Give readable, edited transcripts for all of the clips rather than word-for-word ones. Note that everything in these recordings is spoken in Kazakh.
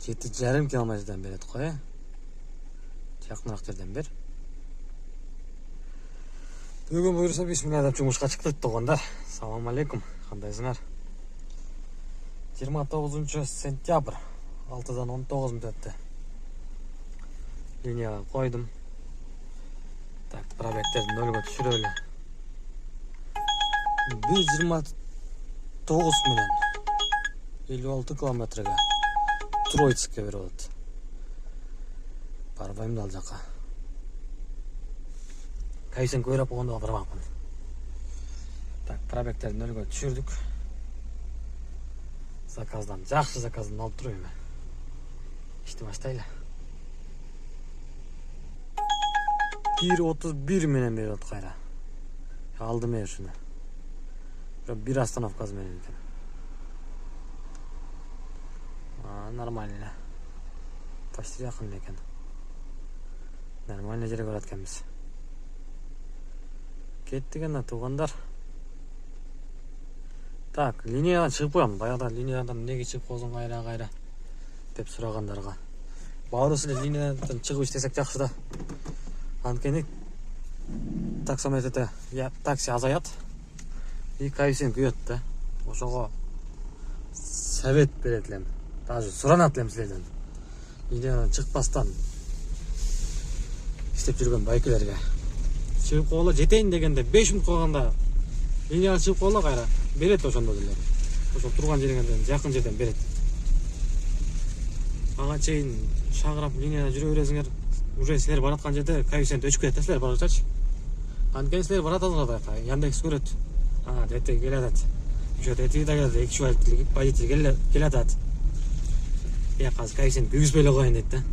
7,5 километрден берет қой. Жақынырақ жерден бер. Бүгін бұйырса бисмилля деп жұмысқа шықтық тоғандар. Салам алейкум. Қандайсыңар? 29 сентябрь 6-дан 19 минут өтті. Линияға қойдым. Так, пробегтерді нөлге түсірелі. 129 менен 56 километрге Троицкке беріп отыр. Барбаймын ал жаққа. Кайсен көріп оғанда бармақпын. Так, пробегтерді нөлге түсірдік. Заказдан, жақсы заказдан алып тұрайым. Ішті баштайлы. 1.31 менен беріп отыр қайра. Алдым өшіні. Bir остановкасы менен екен. Нормально. Почти жақын екен. Нормально жерге баратканбыз. Кеттік ана туғандар. Так, линиядан шығып қоямын. Баяғыда линиядан неге шығып қойсың қайра деп сұрағандарға. Бауырысылы линиядан шығып істесек жақсы да. Анткени таксометрде такси азаят. И кайсен күйет да. Ошоға совет беретілем. Даже сұранатылем сілерден. Линиядан шықпастан істеп жүрген байкелерге. Шығып қоғыла жетейін дегенде 5 минут қойғанда линиядан шығып қоғыла қайра. Берет ошондо делер. Ошо турган жериңерден жакын жерден берет. Ага чейин шаңырап линияда жүрө бересиңер. Уже силер бараткан жерде коэффициент өчүп кетет, силер барачачы. Анткени силер баратасыңар да, Яндекс көрөт. Дети келатат. Ошо дети да келет, 2 водитель келатат. Казыр коэффициент күйгүзбөй эле коеюн дейт да.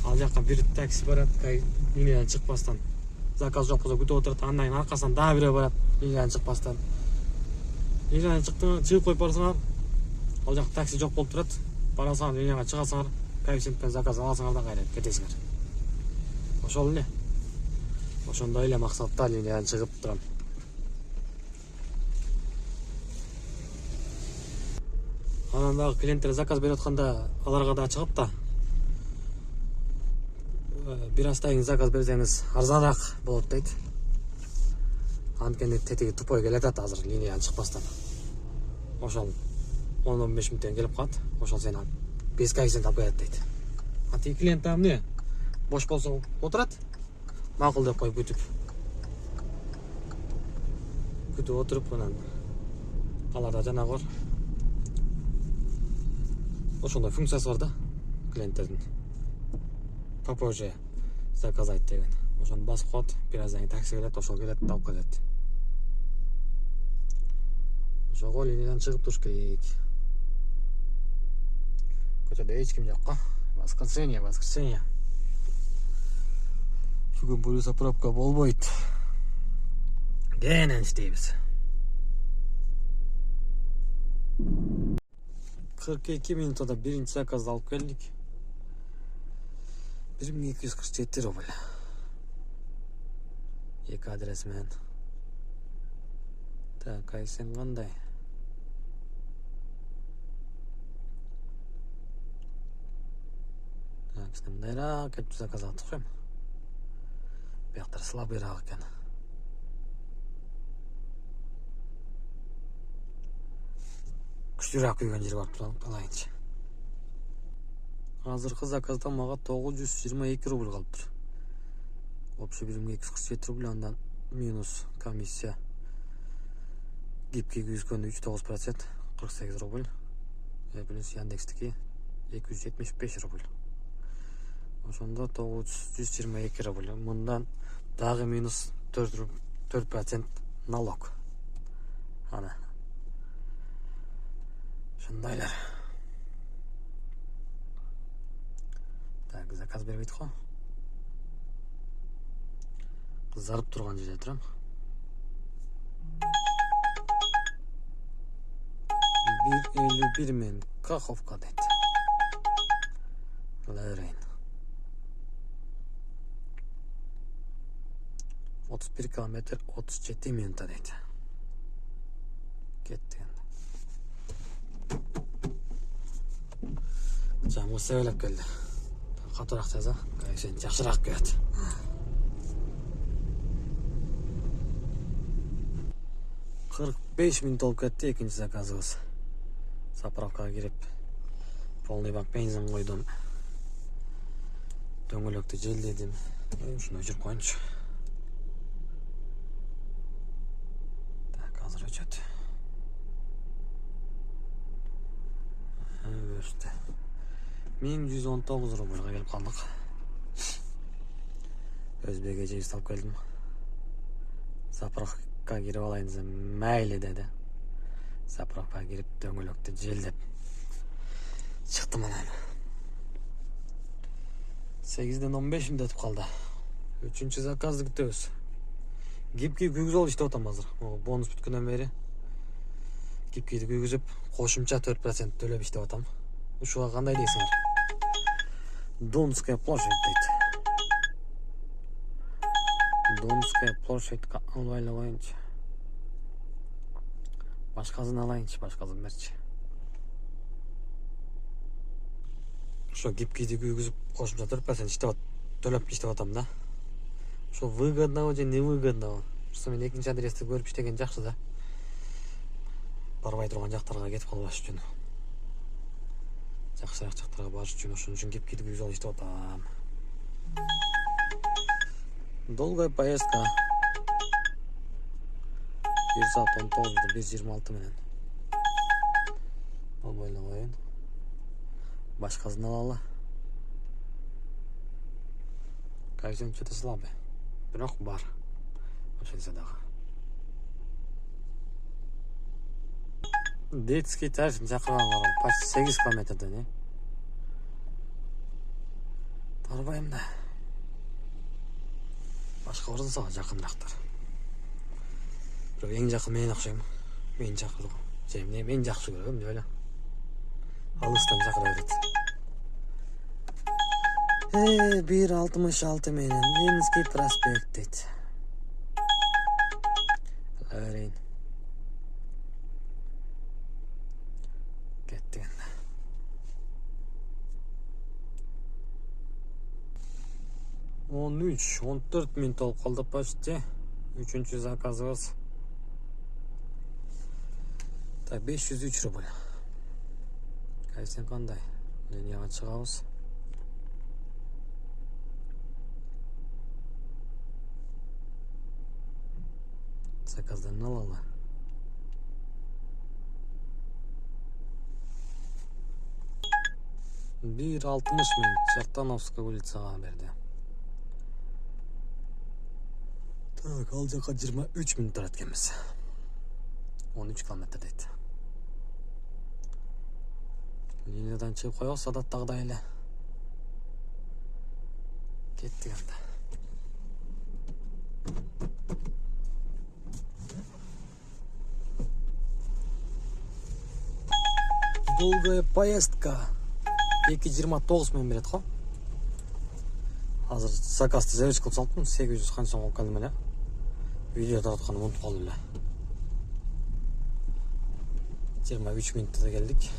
Ал жакка бир такси барат, линиядан чыкпастан. Заказ жок болсо күтүп отурат, андан кийин аркасынан дагы бирөө барат, линиядан чыкпастан. Линиядан чыгып коюп барсаңар, ал жакта такси жок болуп турат. Барасаңар, линияга чыгасыңар, коэффициентпен заказ аласыңар да кайра кетесиңер. Ошол эле. Ошондой эле максатта линиядан чыгып турам. Анан дагы клиенттер заказ берип атканда аларга да чыгып да. Бир астайын заказ берсеңиз арзаныраак болот дейт. Анткени тетиги тупой келатат азыр линиядан чыкпастан. Ошол 10-15 мүнөттөн келип калат. Ошол сени 5 коэффициент алып коет дейт. Ати клиент да эмне? Бош болсо отурат. Макул деп коюп күтүп отуруп анан аларда жанагы ошондой функциясы бар да клиенттердин. Попозже заказать деген. Ошону басып коет, бир аздан кийин такси келет, ошол келет, алып кетет. Ошого линиядан чыгып туруш керек. Көчөдө эч ким жок го. Воскресенье. Бүгүн буюрса пробка болбойт. Кенен иштейбиз. 42 минутада биринчи заказды алып келдик. 1247 рубль. Эки адрес менен. Так, кайсың кандай? Так, işte мындайраак келип заказ алдык коем. Бияктар слабыйраак экен. Күчтүүрөөк күйгөн жери барып алайынчы. Азыркы заказда мага 922 рубль калыптыр. Общий биримге 247 рубль, андан минус комиссия. Гипки күйгүзгөндө 3,9%, 48 рубль. Плюс Яндекстики 275 рубль. Ошондо 922 рубль. Мындан дагы минус 4% налог. Ана. Ошондойлар. Так, заказ бербейт го. Кызарып турган жерде турам. 1.51 мен Каховка дейт. Лерейн. 31 километр 37 минута дейт. Кетти. Жамгыр себелеп келди. Катыраак жаза, коэффициент жакшыраак келет. 45 минут болуп кетти экинчи заказыбыз. Заправкага кирип, полный бак бензин койдум. Дөңгөлөктү желдедим. Ушуну өчүрүп коеюнчу. Так, азыр өчөт. Өстү. 1119 рубльга келип калдык. Өзбек эжеби салып келдим. Заправкага кирип алайын десем, мейли деди. Заправкага кирип, дөңгөлөктү желдеп чыктым анан. 8ден 15 минут өтүп калды. 3-чү заказды күтөбүз. Гибки күйгүзүп алып иштеп атам азыр. Бонус бүткөндөн бери гибкиди күйгүзүп, кошумча 4% төлөп иштеп атам. Ушуга кандай дейсиңер? Донская площадь дейт. Донская площадька албайлы коеюнчу. Башкасын алайынчы, башкасын берчи. Ошо гибкиди күйгүзүп, кошумча 4% төлөп иштеп атам да. Ошо выгоднабы же невыгоднабы? Ошо мен экинчи адрести көрүп иштеген жакшы да. Барбай турган жактарга кетип калбаш үчүн. Жакшыраак жактарга барыш үчүн ошон үчүн гибкиди күйгүзүп алып иштеп атам. Долгая поездка. 1 saat 19'da 1.26 менен. Болбойлу коеюн. Башкасын алалы. Коэффициент чөтө слабый. Бирок бар. Ошентсе дагы. Детский тариф жакырган почти 8 километрден, Барбайм да. Башка ордун жакынырактар. Бирок эң жакын мен окшойм. Мен чакырдым. Же мен жакшы көрөм деп эле. Алыстан чакыра берет. 1.66 менен Ленинский проспект дейт. Арин. Кеттик энди. 13-14 минут болуп калды почти. 3-чү заказыбыз. Так, 503 рубль. Коэффициент кандай? Линияга чыгабыз. Заказдан алалы. Bir 60 минут Чертановская улицага берди. Так, ал жака 23 минут турат экенбиз. 13 километр дейт. Линиядан чыгып коебуз, адаттагыдай эле. Кеттик анда. Долгая поездка. 2.29 менен берет го. Азыр заказды завершить кылып салыптым. 800 канча сом болуп калдым эле. Видео таратканды унутуп калдым эле. 23 минутта да келдик.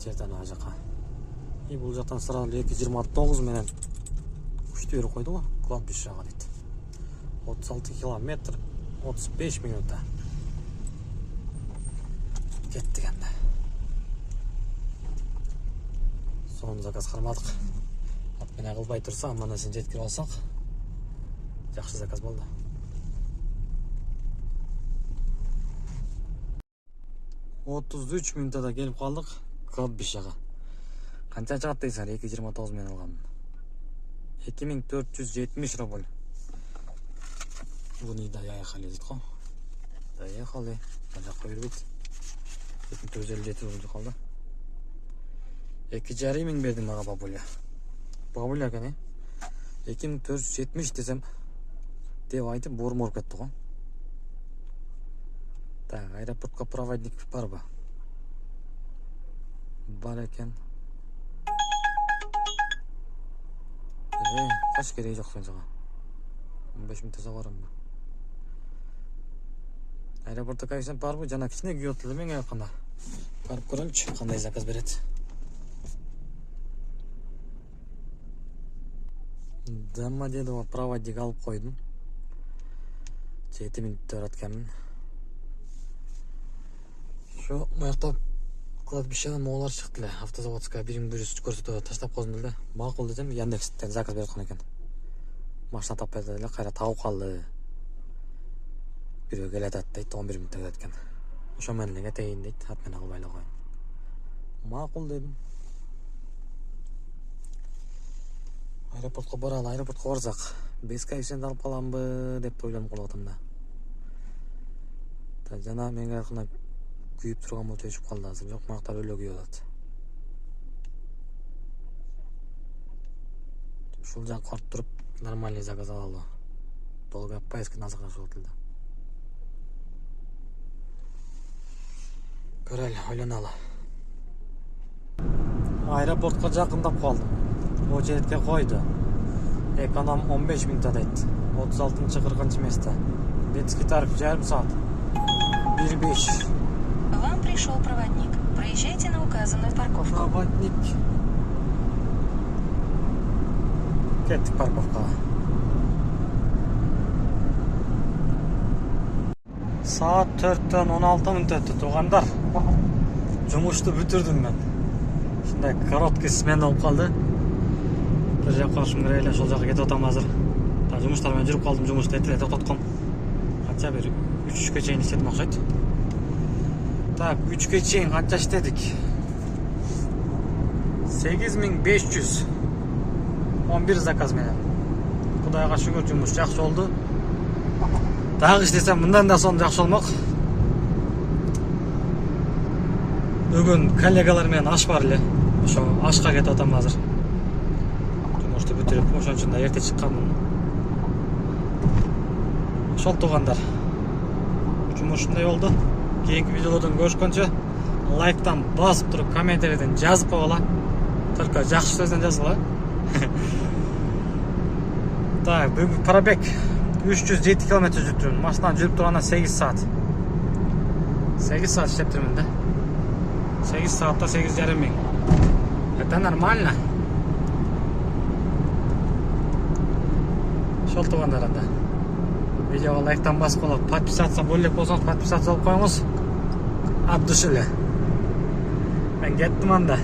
Жерден ага жака. И бул жактан сразу 2.29 менен күчтүү берип койду го. Кладбищага дейт. 36 километр 35 минутта. Кеттик энди. Son zakaz kırmadık. Atmana kılbay tursa amana sen жеткирип алсак, жакшы заказ болду. Otuz 3 минутта да келип калдык кладбищага. Канча чыгат дейсиңер 2.29 менен алгам. 2470 рубль. Буны доехали дейт го. Доехали. Жакка бербейт. 2457 рубль калды. 2,5 миң бердим ага бабуля. Бабуля экен, 2470 десем деп айтып бормор кетти го. Так, аэропортко проводник барбы? Бар экен. Кач кереги жок сен сага. 15 минутта барамбы? Аэропортто коэффициент барбы? Жана кичине күйөт эле мен айтканда. Барып көрөлүчү, кандай заказ берет. Домодедово проводник алып койдум. 7 мүнөттө баратканмын. Şu муякта кладбищедан моолар чыкты эле. Автозаводская 1100 көрсөтүп таштап койдум эле. Макул десем, Яндекстен заказ берип аткан экен. Машина таппай эле, кайра табып калды. Бирөө келе атат дейт, 11 мүнөттө келет экен. Ошо менен эле кетейин дейт, ат менен албай эле коюн. Макул дедим. Аэропортко баралы, аэропортко барсак, 5 коэффициент алып каламбы деп ойлонуп калып да. Жана менин аркамда күйүп турган болчу өчүп калды азыр. Жок, мактар өлө күйүп атат. Ушул жакка барып туруп нормальный заказ алалы. Долгопаевский азыраак отелде. Көрөлү, ойлоналы. Аэропортко жакындап калдым. Очередке койду. Эконом 15 мүнөт дейт. 36-40 место. Детский тариф жарым саат. 1,5. Вам пришел проводник. Проезжайте на указанную парковку. Проводник. Кеттик парковкага. Saat 4'ten 16 мүнөт өттү туугандар. Жумушту бүтүрдүм мен. Ушундай короткий смена болуп калды. Бир жакка ушум керек эле, ошол жака кетип атам азыр. Жумуштар менен жүрүп калдым, жумушту эрте эле токтотком. Канча бир 3-кө чейин иштедим окшойт. Так, 3-кө чейин канча иштедик? 8500. 11 заказ менен. Кудайга шүгүр, жумуш жакшы болду. Дагы иштесем мындан да сон жакшы болмок. Бүгүн коллегалар менен аш бар эле. Ошо ашка кетип атам азыр. Жумушту бүтүрүп, ошон үчүн да эрте чыкканмын. Ошол туугандар. Жумуш ушундай болду. Кийинки видеолордон көрүшкөнчө лайктан басып туруп, комментарияден жазып койгула. Только жакшы сөздөн жазгыла. Так, бүгүн пробег 307 км жүрүптүрмүн. Машина жүрүп турганда 8 саат. 8 саат иштептирмин да. 8 саатта 8,5 миң. Это нормально. Ошол туугандар анда. Видеоға лайктан басып қолап, подписаться болек болсаңыз, подписаться болып қойыңыз. От души эле. Мен кеттім анда.